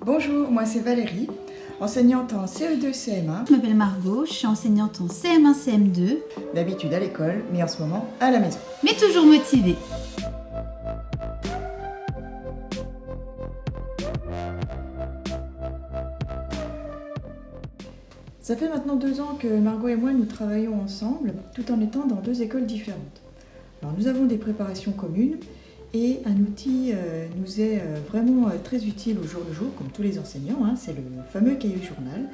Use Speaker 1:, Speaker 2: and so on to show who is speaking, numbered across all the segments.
Speaker 1: Bonjour, moi c'est Valérie, enseignante en CE2 CM1,
Speaker 2: Je m'appelle Margot, je suis enseignante en CM1 CM2,
Speaker 1: d'habitude à l'école, mais en ce moment à la maison.
Speaker 2: mais toujours motivée.
Speaker 1: Ça fait maintenant 2 ans que Margot et moi nous travaillons ensemble, tout en étant dans 2 écoles différentes. Alors nous avons des préparations communes et un outil nous est vraiment très utile au jour le jour, comme tous les enseignants, c'est le fameux cahier journal.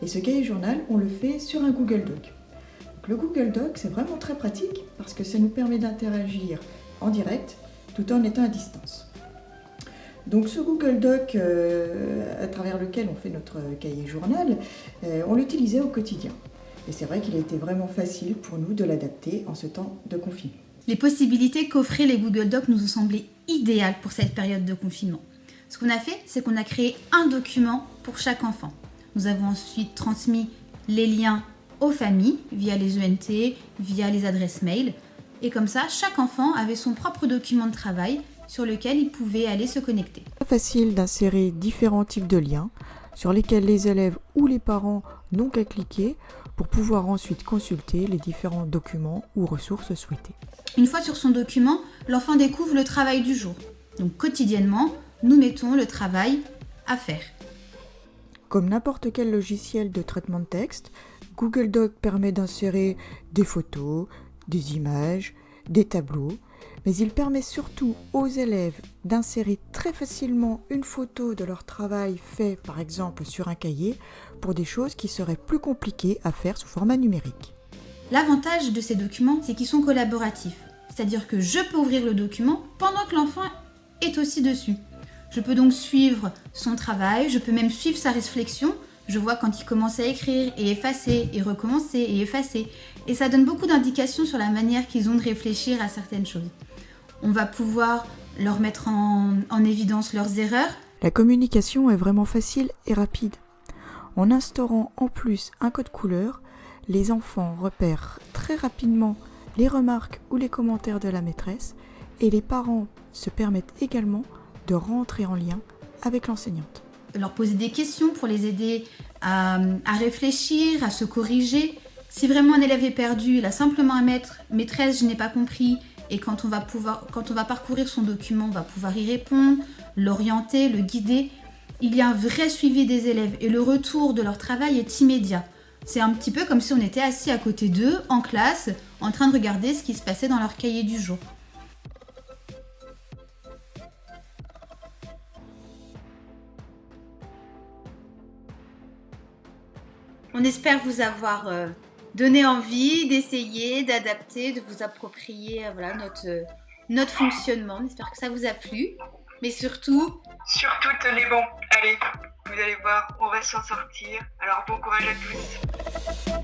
Speaker 1: Et ce cahier journal, on le fait sur un Google Doc. Donc, le Google Doc, c'est vraiment très pratique parce que ça nous permet d'interagir en direct tout en étant à distance. Donc ce Google Doc à travers lequel on fait notre cahier journal, on l'utilisait au quotidien. Et c'est vrai qu'il a été vraiment facile pour nous de l'adapter en ce temps de confinement.
Speaker 2: Les possibilités qu'offraient les Google Docs nous ont semblé idéales pour cette période de confinement. Ce qu'on a fait, c'est qu'on a créé un document pour chaque enfant. Nous avons ensuite transmis les liens aux familles via les ENT, via les adresses mail. Et comme ça, chaque enfant avait son propre document de travail sur lequel il pouvait aller se connecter.
Speaker 1: C'est facile d'insérer différents types de liens sur lesquels les élèves ou les parents n'ont qu'à cliquer pour pouvoir ensuite consulter les différents documents ou ressources souhaitées.
Speaker 2: Une fois sur son document, l'enfant découvre le travail du jour. Donc quotidiennement, nous mettons le travail à faire.
Speaker 1: Comme n'importe quel logiciel de traitement de texte, Google Doc permet d'insérer des photos, des images, des tableaux, mais il permet surtout aux élèves d'insérer très facilement une photo de leur travail fait par exemple sur un cahier pour des choses qui seraient plus compliquées à faire sous format numérique.
Speaker 2: L'avantage de ces documents, c'est qu'ils sont collaboratifs. C'est-à-dire que je peux ouvrir le document pendant que l'enfant est aussi dessus. Je peux donc suivre son travail, je peux même suivre sa réflexion. Je vois quand il commence à écrire et effacer et recommencer et effacer. Et ça donne beaucoup d'indications sur la manière qu'ils ont de réfléchir à certaines choses. On va pouvoir leur mettre en évidence leurs erreurs.
Speaker 1: La communication est vraiment facile et rapide. En instaurant en plus un code couleur, les enfants repèrent très rapidement les remarques ou les commentaires de la maîtresse et les parents se permettent également de rentrer en lien avec l'enseignante.
Speaker 2: Leur poser des questions pour les aider à réfléchir, à se corriger. Si vraiment un élève est perdu, il a simplement à mettre « maîtresse, je n'ai pas compris » et quand on va parcourir son document, on va pouvoir y répondre, l'orienter, le guider. Il y a un vrai suivi des élèves et le retour de leur travail est immédiat. C'est un petit peu comme si on était assis à côté d'eux, en classe, en train de regarder ce qui se passait dans leur cahier du jour. On espère vous avoir donné envie d'essayer, d'adapter, de vous approprier notre fonctionnement. On espère que ça vous a plu. Mais surtout,
Speaker 3: tenez bon. Allez, vous allez voir, on va s'en sortir. Alors bon courage à tous.